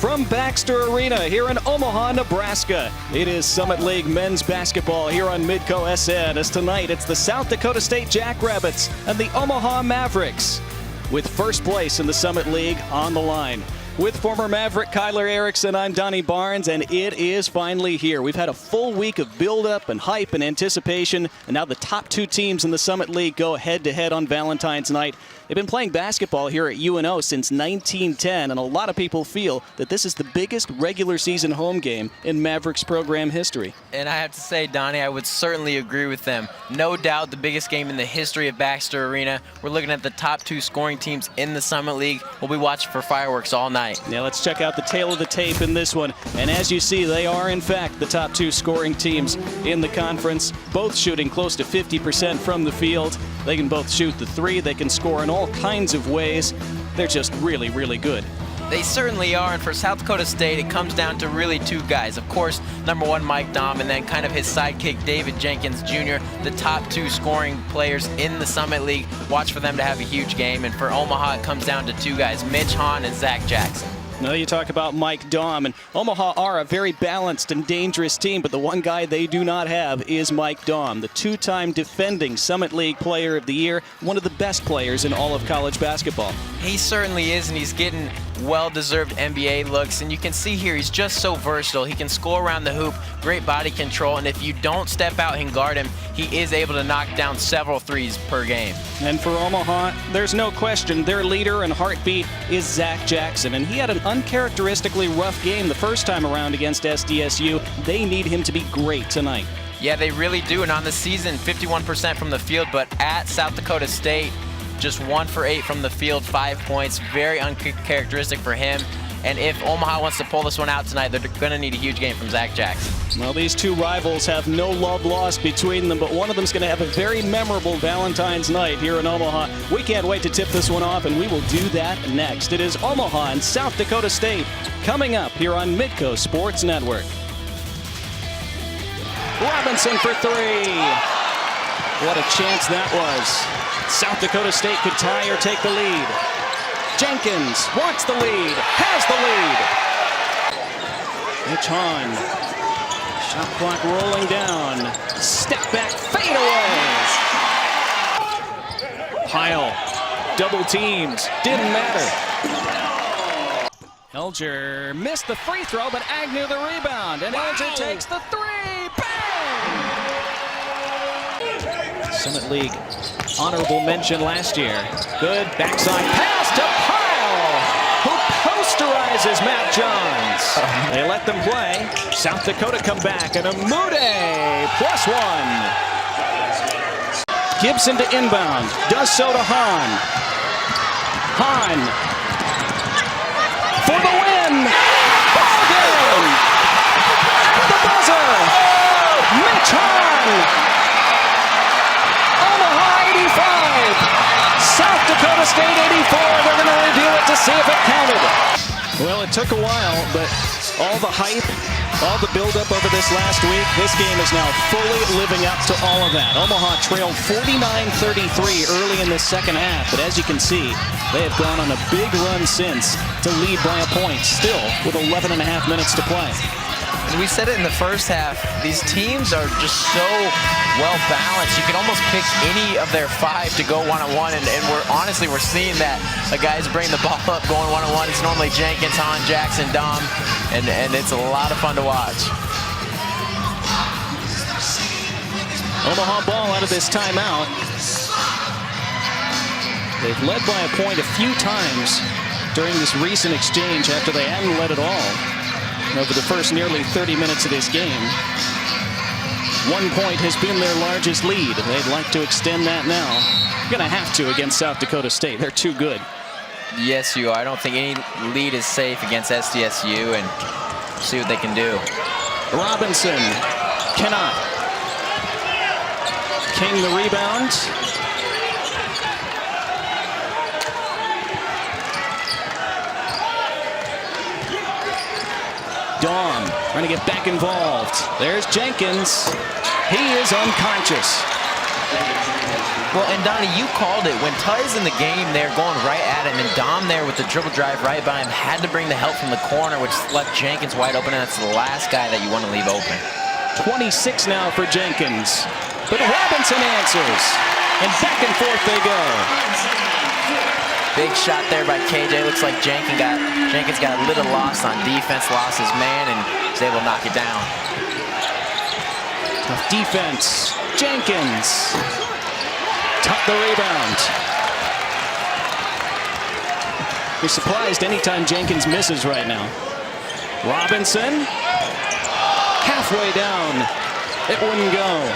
From Baxter Arena here in Omaha, Nebraska. It is Summit League men's basketball here on Midco SN. As tonight, it's the South Dakota State Jackrabbits and the Omaha Mavericks, with first place in the Summit League on the line. With former Maverick Kyler Erickson, I'm Donny Baarns, and it is finally here. We've had a full week of build-up and hype and anticipation, and now the top two teams in the Summit League go head-to-head on Valentine's night. They've been playing basketball here at UNO since 1910, and a lot of people feel that this is the biggest regular season home game in Mavericks program history. And I have to say, Donnie, I would certainly agree with them. No doubt the biggest game in the history of Baxter Arena. We're looking at the top two scoring teams in the Summit League. We'll be watching for fireworks all night. Now let's check out the tail of the tape in this one. And as you see, they are in fact the top two scoring teams in the conference, both shooting close to 50% from the field. They can both shoot the three. They can score in all kinds of ways. They're just really, really good. They certainly are, and for South Dakota State, it comes down to really two guys. Of course, number one, Mike Daum, and then kind of his sidekick, David Jenkins Jr., the top two scoring players in the Summit League. Watch for them to have a huge game, and for Omaha, it comes down to two guys, Mitch Hahn and Zach Jackson. Now you talk about Mike Daum, and Omaha are a very balanced and dangerous team, but the one guy they do not have is Mike Daum, the two-time defending Summit League Player of the Year, one of the best players in all of college basketball. He certainly is, and he's getting well-deserved NBA looks, and you can see here he's just so versatile. He can score around the hoop, great body control, and if you don't step out and guard him, he is able to knock down several threes per game. And for Omaha, there's no question their leader and heartbeat is Zach Jackson, and he had an uncharacteristically rough game the first time around against SDSU. They need him to be great tonight. Yeah, they really do, and on the season, 51% from the field, but at South Dakota State, just 1 for 8 from the field, 5 points, very uncharacteristic for him. And if Omaha wants to pull this one out tonight, they're going to need a huge game from Zach Jackson. Well, these two rivals have no love lost between them, but one of them is going to have a very memorable Valentine's night here in Omaha. We can't wait to tip this one off, and we will do that next. It is Omaha and South Dakota State coming up here on Midco Sports Network. Robinson for three. What a chance that was. South Dakota State could tie or take the lead. Jenkins wants the lead, has the lead. Mitch Hahn, shot clock rolling down. Step back, fade away. Pyle, double teams, didn't matter. Elger missed the free throw, but Agnew the rebound, and Elger takes the three. Bang! Summit League honorable mention last year. Good backside pass to Pyle, who posterizes Matt Johns. They let them play. South Dakota come back, and Amude +1. Gibson to inbound, does so to Hahn. Hahn for the win. Ball game at the buzzer. Mitch Hahn. South Dakota State 84, they're going to review it to see if it counted. Well, it took a while, but all the hype, all the buildup over this last week, this game is now fully living up to all of that. Omaha trailed 49-33 early in the second half, but as you can see, they have gone on a big run since to lead by a point, still with 11 and a half minutes to play. And we said it in the first half, these teams are just so well balanced. You can almost pick any of their five to go one-on-one, and we're seeing that. The guys bring the ball up going one-on-one. It's normally Jenkins, Hahn, Jackson, Daum, and it's a lot of fun to watch. Omaha ball out of this timeout. They've led by a point a few times during this recent exchange after they hadn't led at all over the first nearly 30 minutes of this game. 1 point has been their largest lead. They'd like to extend that now. Gonna have to against South Dakota State. They're too good. Yes, you are. I don't think any lead is safe against SDSU, and see what they can do. Robinson cannot. King the rebound. Daum trying to get back involved. There's Jenkins. He is unconscious. Well, and Donnie, you called it. When Ty's in the game, they're going right at it, and then Dom there with the dribble drive right by him had to bring the help from the corner, which left Jenkins wide open, and that's the last guy that you want to leave open. 26 now for Jenkins. But Robinson answers, and back and forth they go. Big shot there by KJ. Looks like Jenkins got a little lost on defense, lost his man, and was able to knock it down. Tough defense. Jenkins. Tuck the rebound. You're surprised anytime Jenkins misses right now. Robinson. Halfway down. It wouldn't go.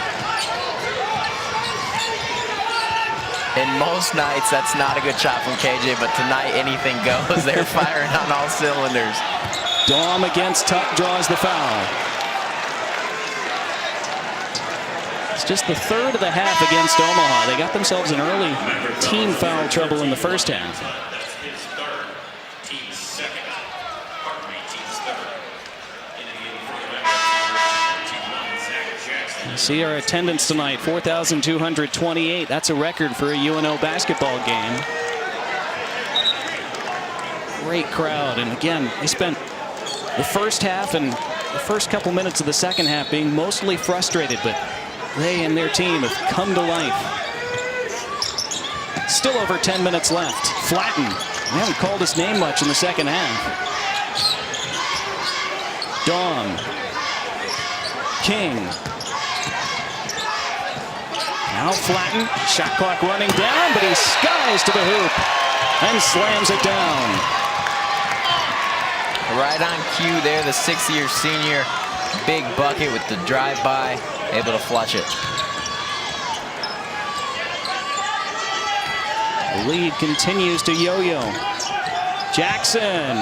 And most nights, that's not a good shot from KJ, but tonight anything goes. They're firing on all cylinders. Dom against Tuck draws the foul. It's just the third of the half against Omaha. They got themselves in early team foul trouble in the first half. See our attendance tonight, 4,228. That's a record for a UNO basketball game. Great crowd, and again, they spent the first half and the first couple minutes of the second half being mostly frustrated, but they and their team have come to life. Still over 10 minutes left. Flatten. We haven't called his name much in the second half. Dom. King. Now Flatten. Shot clock running down, but he skies to the hoop and slams it down. Right on cue there, the sixth-year senior. Big bucket with the drive-by. Able to flush it. The lead continues to yo-yo. Jackson.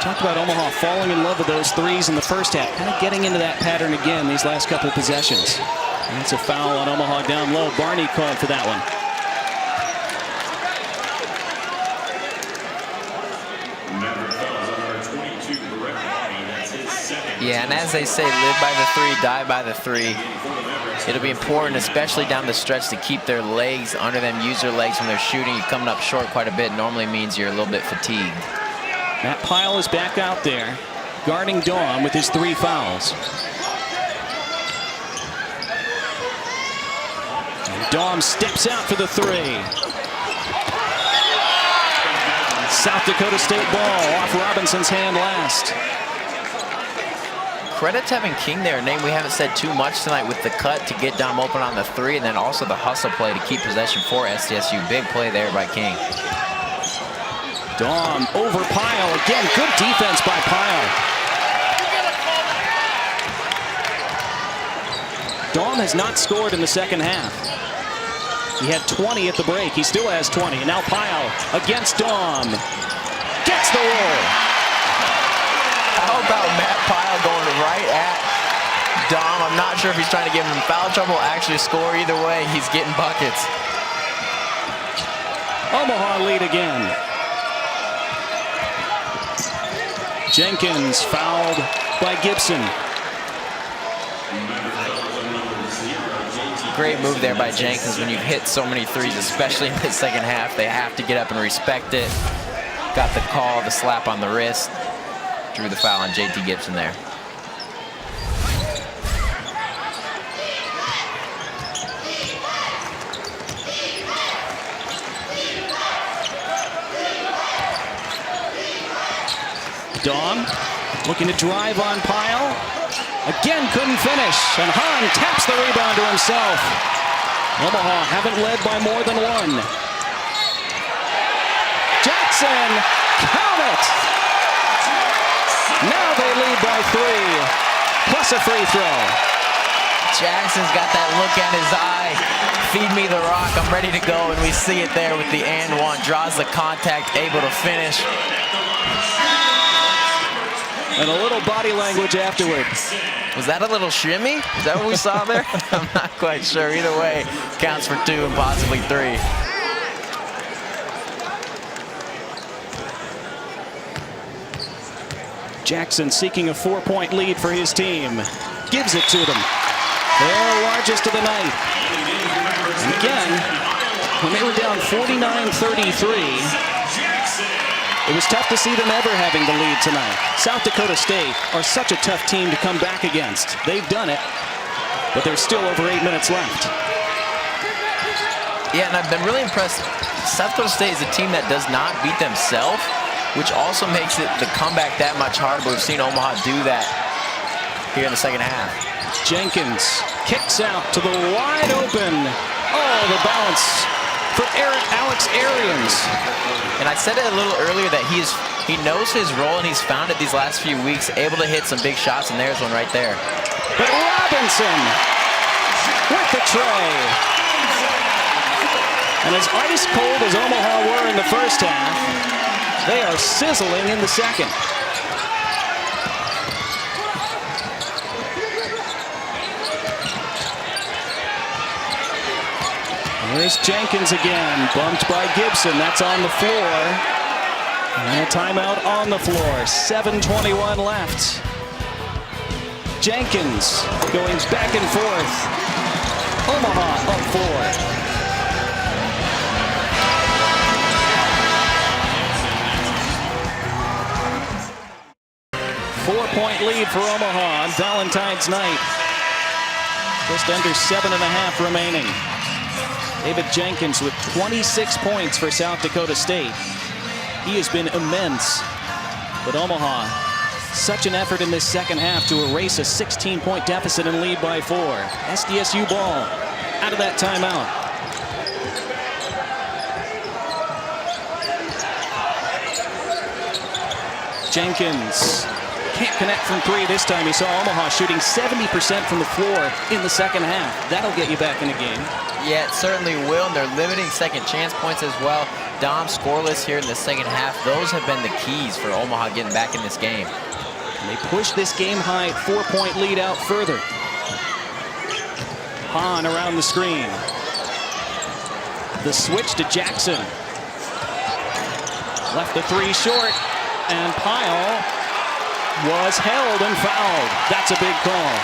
Talked about Omaha falling in love with those threes in the first half. Kind of getting into that pattern again these last couple of possessions. And that's a foul on Omaha down low. Barney called for that one. Yeah, and as they say, live by the three, die by the three. It'll be important, especially down the stretch, to keep their legs under them, use their legs when they're shooting. You're coming up short quite a bit. Normally means you're a little bit fatigued. Matt Pyle is back out there, guarding Dom with his 3 fouls. And Dom steps out for the 3. South Dakota State ball off Robinson's hand last. Credit to having King there, a name we haven't said too much tonight, with the cut to get Dom open on the 3, and then also the hustle play to keep possession for SDSU. Big play there by King. Dom over Pyle. Again, good defense by Pyle. Dom has not scored in the second half. He had 20 at the break. He still has 20. And now Pyle against Dom. Gets the roll. How about Matt Pyle going right at Dom? I'm not sure if he's trying to give him foul trouble, actually score. Either way, he's getting buckets. Omaha lead again. Jenkins fouled by Gibson. Great move there by Jenkins. When you've hit so many threes, especially in the second half, they have to get up and respect it. Got the call, the slap on the wrist. Drew the foul on JT Gibson there. Dom looking to drive on Pyle. Again, couldn't finish. And Hahn taps the rebound to himself. Omaha haven't led by more than 1. Jackson, count it! Now they lead by 3, plus a free throw. Jackson's got that look at his eye. Feed me the rock, I'm ready to go. And we see it there with the and 1. Draws the contact, able to finish. And a little body language afterwards. Was that a little shimmy? Is that what we saw there? I'm not quite sure. Either way, counts for 2 and possibly 3. Jackson seeking a 4-point lead for his team. Gives it to them. Their largest of the night. And again, when they were down 49-33, it was tough to see them ever having the lead tonight. South Dakota State are such a tough team to come back against. They've done it, but there's still over 8 minutes left. Yeah, and I've been really impressed. South Dakota State is a team that does not beat themselves, which also makes the comeback that much harder. We've seen Omaha do that here in the second half. Jenkins kicks out to the wide open. Oh, the bounce for Alex Arians. And I said it a little earlier that he knows his role, and he's found it these last few weeks, able to hit some big shots, and there's one right there. But Robinson with the tray. And as ice cold as Omaha were in the first half, they are sizzling in the second. There's Jenkins again, bumped by Gibson. That's on the floor. And a timeout on the floor. 7:21 left. Jenkins going back and forth. Omaha up 4. 4-point lead for Omaha on Valentine's night. Just under 7.5 remaining. David Jenkins with 26 points for South Dakota State. He has been immense. But Omaha, such an effort in this second half to erase a 16-point deficit and lead by 4. SDSU ball out of that timeout. Jenkins can't connect from 3 this time. He saw Omaha shooting 70% from the floor in the second half. That'll get you back in the game. Yeah, it certainly will, and they're limiting second chance points as well. Dom scoreless here in the second half. Those have been the keys for Omaha getting back in this game. And they push this game-high 4-point lead out further. Hahn around the screen. The switch to Jackson. Left the 3 short, and Pyle was held and fouled. That's a big call.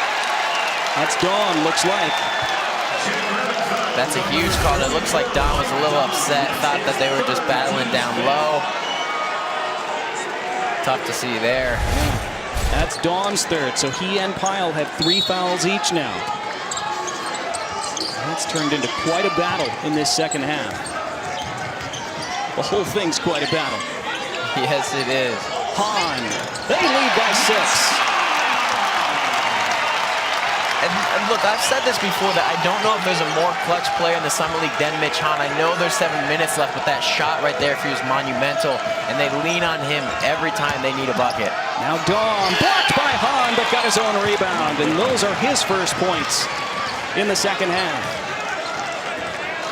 That's Dawn, looks like. That's a huge call. It looks like Don was a little upset, thought that they were just battling down low. Tough to see there. That's Dawn's third, so he and Pyle have 3 fouls each now. That's turned into quite a battle in this second half. The whole thing's quite a battle. Yes, it is. Hahn, they lead by 6. And look, I've said this before that I don't know if there's a more clutch player in the Summer League than Mitch Hahn. I know there's 7 minutes left, but that shot right there for you is monumental, and they lean on him every time they need a bucket. Now Dawn, blocked by Hahn, but got his own rebound, and those are his first points in the second half.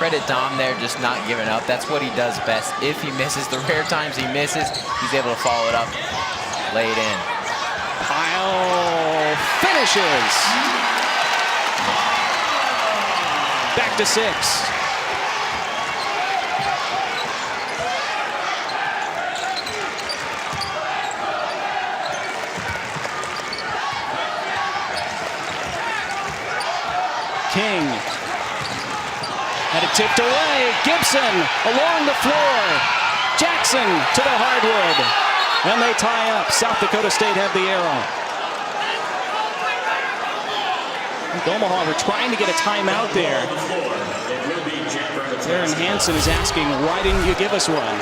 Credit Dom there, just not giving up. That's what he does best. If he misses, the rare times he misses, he's able to follow it up, lay it in. Pyle finishes. Back to 6. King had it tipped away. Gibson along the floor. Jackson to the hardwood. And they tie up. South Dakota State have the arrow. Omaha, we're trying to get a timeout there. Darren Hansen is asking, why didn't you give us one?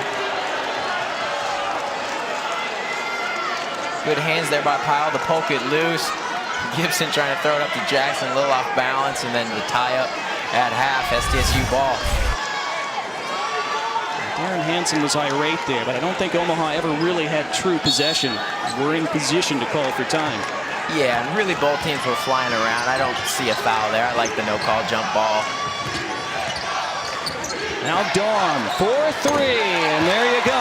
Good hands there by Pyle to poke it loose. Gibson trying to throw it up to Jackson, a little off balance, and then the tie up at half, SDSU ball. Darren Hansen was irate there, but I don't think Omaha ever really had true possession. We're in position to call for time. Yeah, and really both teams were flying around. I don't see a foul there. I like the no-call jump ball. Now Dawn for 3, and there you go.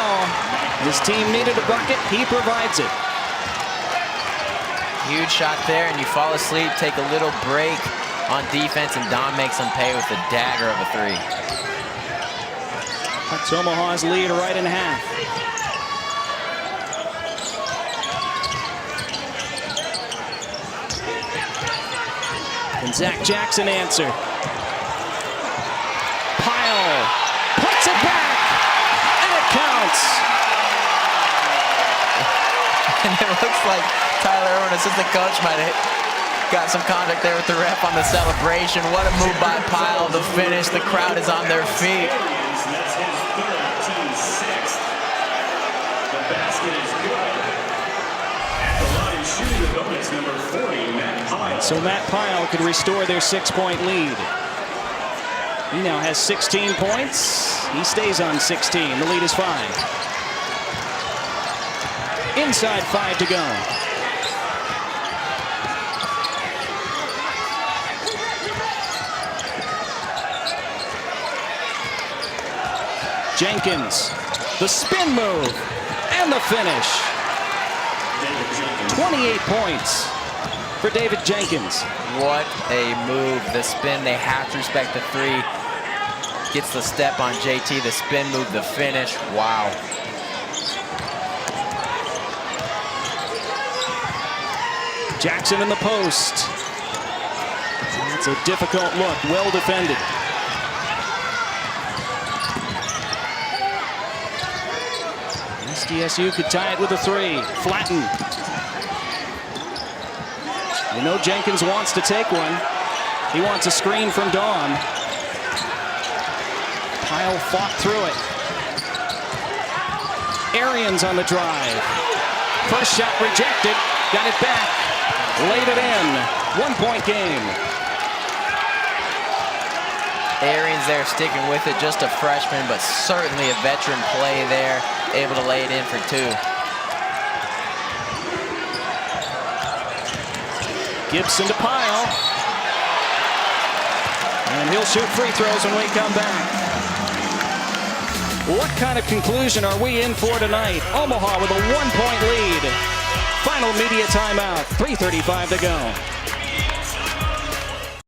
This team needed a bucket. He provides it. Huge shot there, and you fall asleep, take a little break on defense, and Don makes them pay with a dagger of a 3. That's Omaha's lead right in half. Can Zach Jackson answer? Pyle puts it back, and it counts. And it looks like Tyler Irwin, assistant coach, might have got some contact there with the ref on the celebration. What a move by Pyle. The finish, the crowd is on their feet. That's his third, team sixth. The basket is good. At the line, shooting the bonus, number 40, Matt Pyle. So Matt Pyle could restore their 6-point lead. He now has 16 points. He stays on 16. The lead is 5. Inside 5 to go. Jenkins, the spin move, and the finish. 28 points for David Jenkins. What a move. The spin, they have to respect the three. Gets the step on JT, the spin move, the finish. Wow. Jackson in the post. It's a difficult look, well defended. SDSU could tie it with a 3. Flatten. You know Jenkins wants to take one. He wants a screen from Dawn. Pyle fought through it. Arians on the drive. First shot rejected. Got it back. Laid it in. 1-point game. Arians there sticking with it, just a freshman, but certainly a veteran play there, able to lay it in for 2. Gibson to Pyle. And he'll shoot free throws when we come back. What kind of conclusion are we in for tonight? Omaha with a 1-point lead. Final media timeout, 3:35 to go.